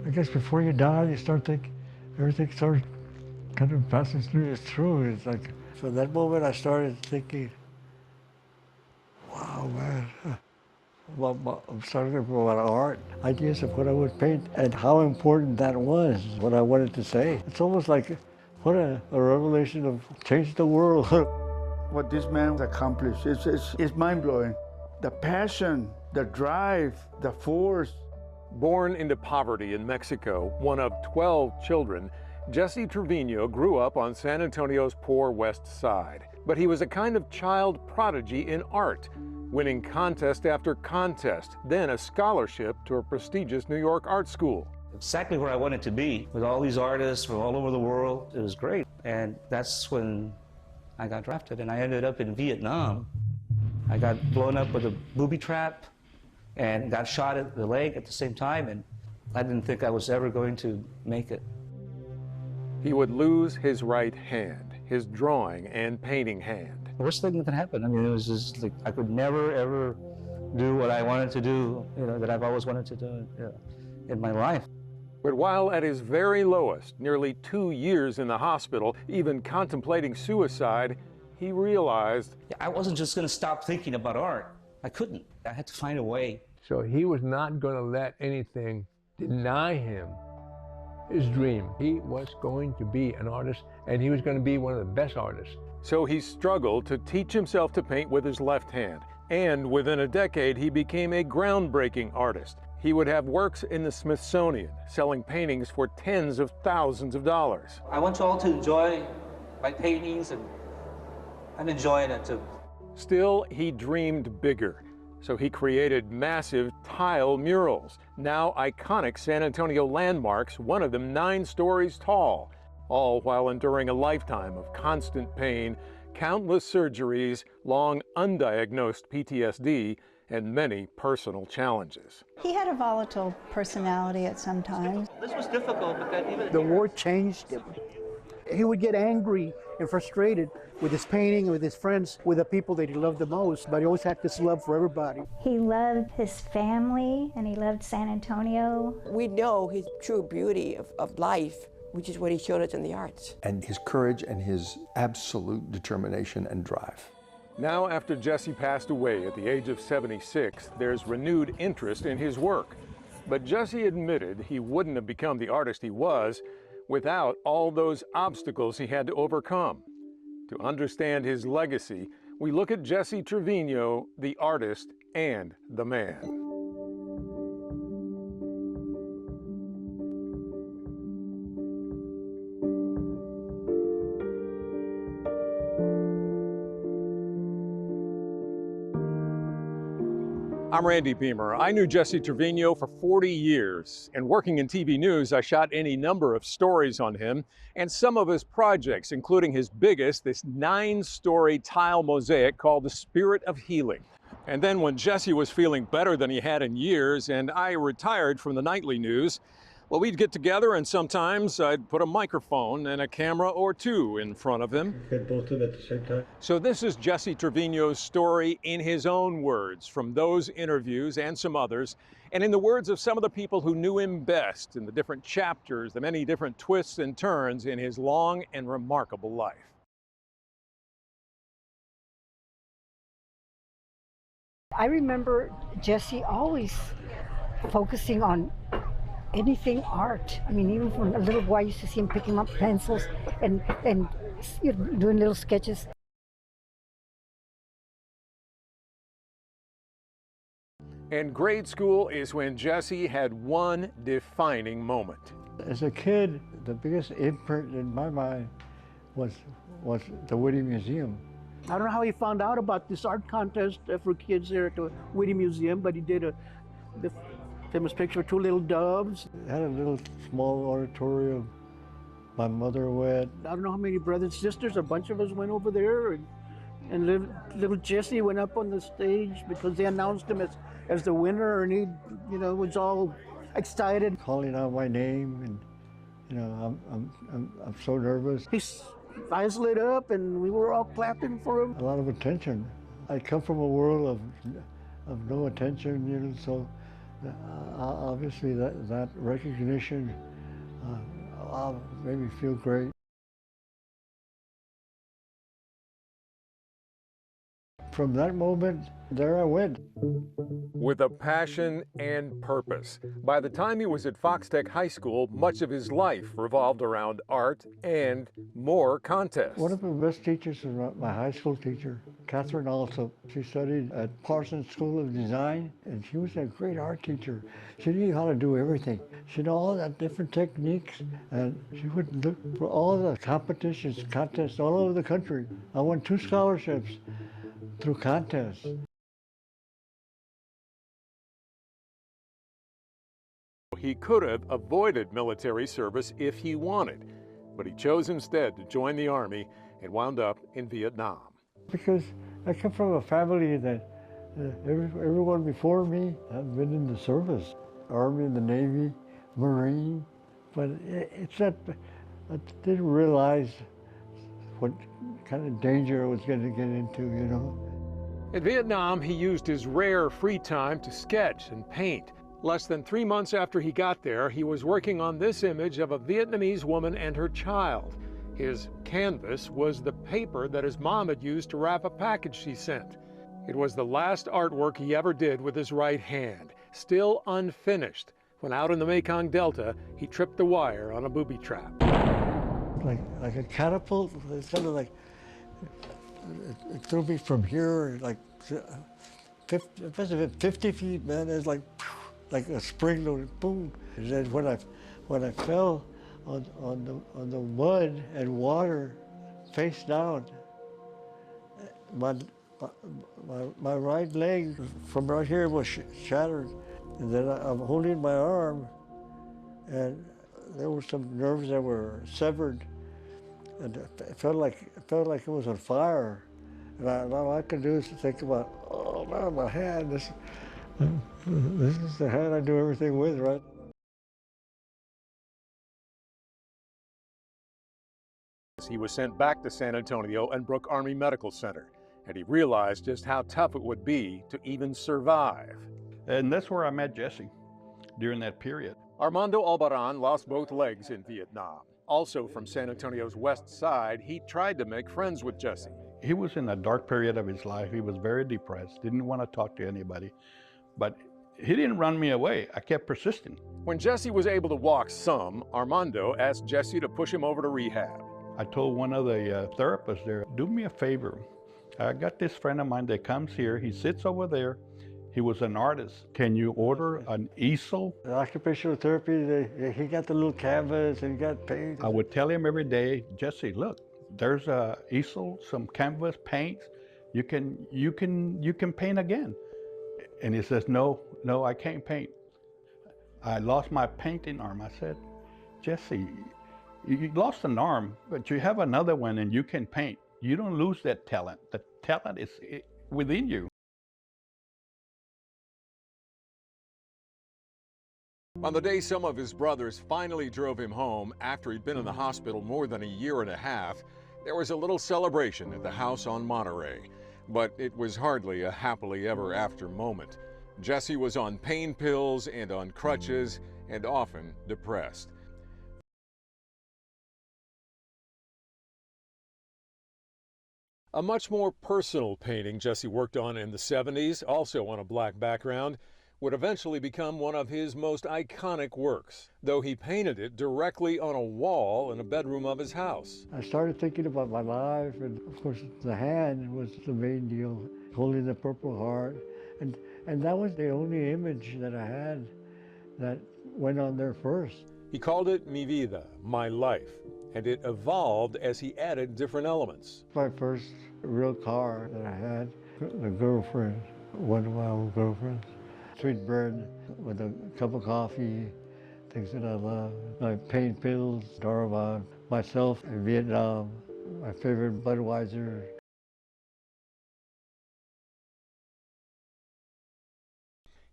I guess before you die, you start thinking, everything starts kind of passing through you through. It's like, from that moment I started thinking, wow, man. I'm starting to go about art, ideas of what I would paint and how important that was, what I wanted to say. It's almost like, what a revelation of changed the world. What this man accomplished is mind-blowing. The passion, the drive, the force. Born into poverty in Mexico, one of 12 children, Jesse Trevino grew up on San Antonio's poor west side. But he was a kind of child prodigy in art, winning contest after contest, then a scholarship to a prestigious New York art school. Exactly where I wanted to be, with all these artists from all over the world. It was great. And that's when I got drafted, and I ended up in Vietnam. I got blown up with a booby trap and got shot at the leg at the same time, and I didn't think I was ever going to make it. He would lose his right hand, his drawing and painting hand. The worst thing that could happen. I mean, it was just like I could never, ever do what I wanted to do, that I've always wanted to do in my life. But while at his very lowest, nearly 2 years in the hospital, even contemplating suicide, he realized I wasn't just going to stop thinking about art. I couldn't. I had to find a way. So he was not going to let anything deny him his dream. He was going to be an artist, and he was going to be one of the best artists. So he struggled to teach himself to paint with his left hand. And within a decade, he became a groundbreaking artist. He would have works in the Smithsonian, selling paintings for tens of thousands of dollars. I want you all to enjoy my paintings, and I'm enjoying it too. Still, he dreamed bigger. So he created massive tile murals, now iconic San Antonio landmarks, one of them 9 stories tall, all while enduring a lifetime of constant pain, countless surgeries, long undiagnosed PTSD, and many personal challenges. He had a volatile personality at some times. This was difficult, but then even... The war changed him. He would get angry and frustrated with his painting, with his friends, with the people that he loved the most, but he always had this love for everybody. He loved his family, and he loved San Antonio. We know his true beauty of life, which is what he showed us in the arts. And his courage and his absolute determination and drive. Now, after Jesse passed away at the age of 76, there's renewed interest in his work. But Jesse admitted he wouldn't have become the artist he was without all those obstacles he had to overcome. To understand his legacy, we look at Jesse Trevino, the artist and the man. I'm Randy Beamer. I knew Jesse Trevino for 40 years, and working in TV news, I shot any number of stories on him and some of his projects, including his biggest, this 9-story tile mosaic called The Spirit of Healing. And then when Jesse was feeling better than he had in years, and I retired from the nightly news, well, we'd get together, and sometimes I'd put a microphone and a camera or two in front of him. Get both of them at the same time. So this is Jesse Trevino's story in his own words, from those interviews and some others, and in the words of some of the people who knew him best in the different chapters, the many different twists and turns in his long and remarkable life. I remember Jesse always focusing on anything art. I mean, even from a little boy, I used to see him picking up pencils and doing little sketches. And grade school is when Jesse had one defining moment. As a kid, the biggest imprint in my mind was the Whitty Museum. I don't know how he found out about this art contest for kids there at the Whitty Museum, but he did the famous picture of 2 little doves. It had a little small auditorium. My mother went. I don't know how many brothers and sisters, a bunch of us went over there, and little Jesse went up on the stage because they announced him as the winner, and he, was all excited. Calling out my name, and I'm so nervous. His eyes lit up, and we were all clapping for him. A lot of attention. I come from a world of no attention, you know, so obviously that recognition made me feel great. From that moment, there I went. With a passion and purpose. By the time he was at Fox Tech High School, much of his life revolved around art and more contests. One of my best teachers was my high school teacher, Catherine also. She studied at Parsons School of Design, and she was a great art teacher. She knew how to do everything. She knew all the different techniques, and she would look for all the contests all over the country. I won 2 scholarships through contests. He could have avoided military service if he wanted, but he chose instead to join the Army and wound up in Vietnam. Because I come from a family that everyone before me had been in the service, Army, the Navy, Marine, but it's that I didn't realize what kind of danger I was going to get into, you know. In Vietnam, he used his rare free time to sketch and paint. Less than 3 months after he got there, he was working on this image of a Vietnamese woman and her child. His canvas was the paper that his mom had used to wrap a package she sent. It was the last artwork he ever did with his right hand, still unfinished, when out in the Mekong Delta, he tripped the wire on a booby trap. Like a catapult, it's kind of like, it threw me from here, like 50 feet, man. It's like a spring loaded, boom. And then when I fell on the mud and water, face down, my right leg from right here was shattered, and then I'm holding my arm, and there were some nerves that were severed, and it felt like it was on fire. And all I could do is think about, oh man, my hand. This is the hand I do everything with, right? He was sent back to San Antonio and Brooke Army Medical Center, and he realized just how tough it would be to even survive. And that's where I met Jessie during that period. Armando Albaran lost both legs in Vietnam. Also from San Antonio's west side, he tried to make friends with Jessie. He was in a dark period of his life. He was very depressed, didn't want to talk to anybody. But he didn't run me away. I kept persisting. When Jessie was able to walk some, Armando asked Jessie to push him over to rehab. I told one of the therapists there, do me a favor. I got this friend of mine that comes here. He sits over there. He was an artist. Can you order an easel? The occupational therapy, he got the little canvas and he got paint. I would tell him every day, Jessie, look, there's a easel, some canvas, paints. You can paint again. And he says, no, I can't paint. I lost my painting arm. I said, Jessie, you lost an arm, but you have another one and you can paint. You don't lose that talent. The talent is within you. On the day some of his brothers finally drove him home after he'd been in the hospital more than a year and a half, there was a little celebration at the house on Monterey. But it was hardly a happily ever after moment. Jessie was on pain pills and on crutches and often depressed. A much more personal painting Jessie worked on in the 70s, also on a black background, would eventually become one of his most iconic works, though he painted it directly on a wall in a bedroom of his house. I started thinking about my life, and of course the hand was the main deal, holding the Purple Heart, and that was the only image that I had that went on there first. He called it Mi Vida, My Life, and it evolved as he added different elements. My first real car that I had, the girlfriend, one of my old girlfriends. Sweet bread with a cup of coffee, things that I love. My pain pills, Darabon, myself in Vietnam, my favorite Budweiser.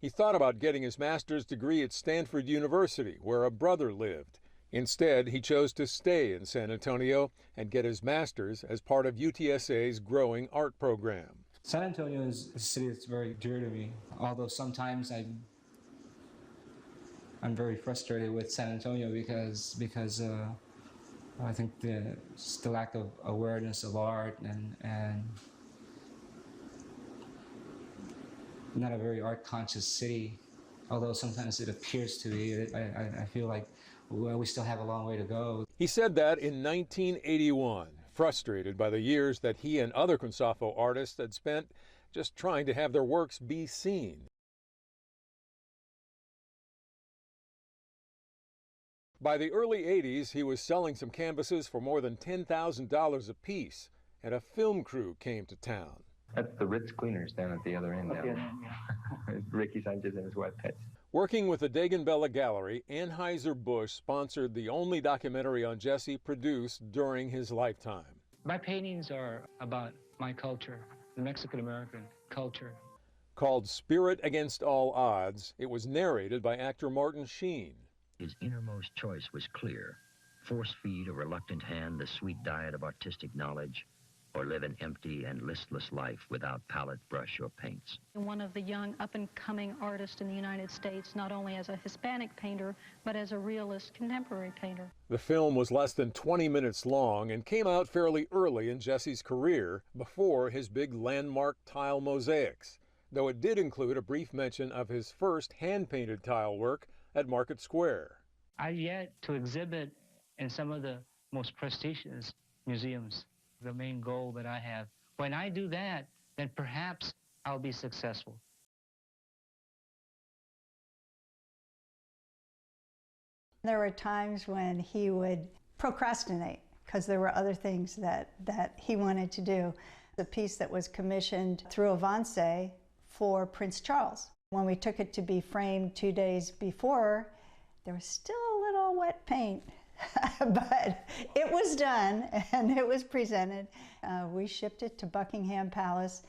He thought about getting his master's degree at Stanford University, where a brother lived. Instead, he chose to stay in San Antonio and get his master's as part of UTSA's growing art program. San Antonio is a city that's very dear to me, although sometimes I'm very frustrated with San Antonio because I think the lack of awareness of art and not a very art-conscious city, although sometimes it appears to be. I feel like, well, we still have a long way to go. He said that in 1981, frustrated by the years that he and other Consafo artists had spent just trying to have their works be seen. By the early 80s, he was selling some canvases for more than $10,000 a piece, and a film crew came to town. That's the Ritz Cleaners down at the other end now. Ricky Sanchez and his wife, Pets. Working with the Dagenbella Gallery, Anheuser-Busch sponsored the only documentary on Jesse produced during his lifetime. My paintings are about my culture, the Mexican-American culture. Called Spirit Against All Odds, it was narrated by actor Martin Sheen. His innermost choice was clear. Force-feed a reluctant hand the sweet diet of artistic knowledge, or live an empty and listless life without palette, brush, or paints. One of the young up-and-coming artists in the United States, not only as a Hispanic painter, but as a realist contemporary painter. The film was less than 20 minutes long and came out fairly early in Jesse's career, before his big landmark tile mosaics, though it did include a brief mention of his first hand-painted tile work at Market Square. I've yet to exhibit in some of the most prestigious museums. The main goal that I have. When I do that, then perhaps I'll be successful. There were times when he would procrastinate because there were other things that he wanted to do. The piece that was commissioned through Avance for Prince Charles. When we took it to be framed 2 days before, there was still a little wet paint. But it was done and it was presented. We shipped it to Buckingham Palace.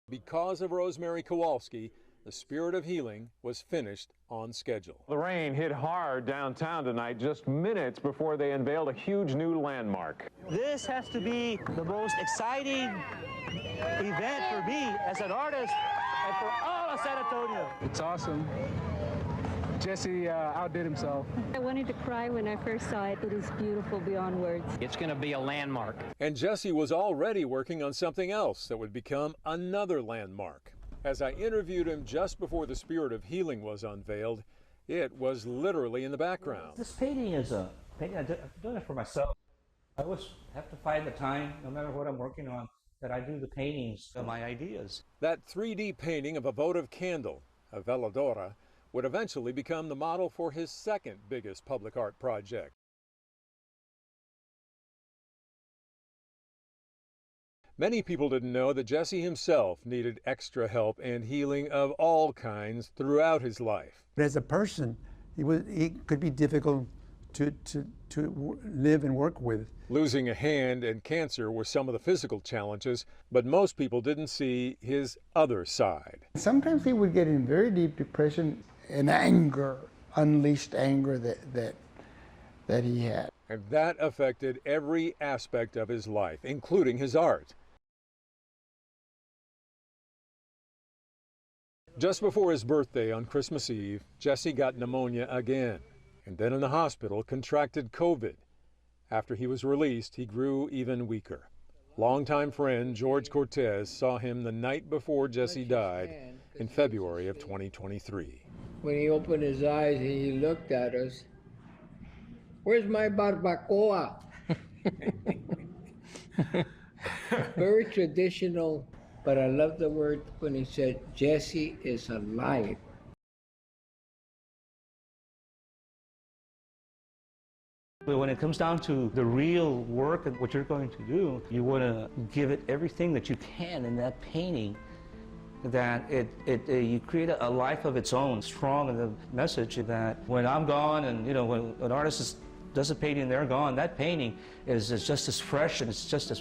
Because of Rosemary Kowalski, the Spirit of Healing was finished on schedule. The rain hit hard downtown tonight, just minutes before they unveiled a huge new landmark. This has to be the most exciting event for me as an artist and for all of San Antonio. It's awesome. Jesse outdid himself. I wanted to cry when I first saw it. It is beautiful beyond words. It's going to be a landmark. And Jesse was already working on something else that would become another landmark. As I interviewed him just before the Spirit of Healing was unveiled, it was literally in the background. This painting is a painting, I'm doing it for myself. I always have to find the time, no matter what I'm working on, that I do the paintings of my ideas. That 3D painting of a votive candle, a veladora, would eventually become the model for his second biggest public art project. Many people didn't know that Jesse himself needed extra help and healing of all kinds throughout his life. But as a person, he could be difficult to live and work with. Losing a hand and cancer were some of the physical challenges, but most people didn't see his other side. Sometimes he would get in very deep depression and anger, unleashed anger that he had. And that affected every aspect of his life, including his art. Just before his birthday on Christmas Eve, Jesse got pneumonia again, and then in the hospital contracted COVID. After he was released, he grew even weaker. Longtime friend George Cortez saw him the night before Jesse died in February of 2023. When he opened his eyes and he looked at us, "Where's my barbacoa?" Very traditional, but I love the word when he said, "Jesse is alive." But when it comes down to the real work and what you're going to do, you want to give it everything that you can in that painting, that you create a life of its own, strong in the message that when I'm gone and when an artist does a painting and they're gone, that painting is just as fresh and it's just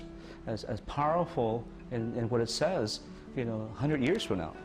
as powerful in what it says, 100 years from now.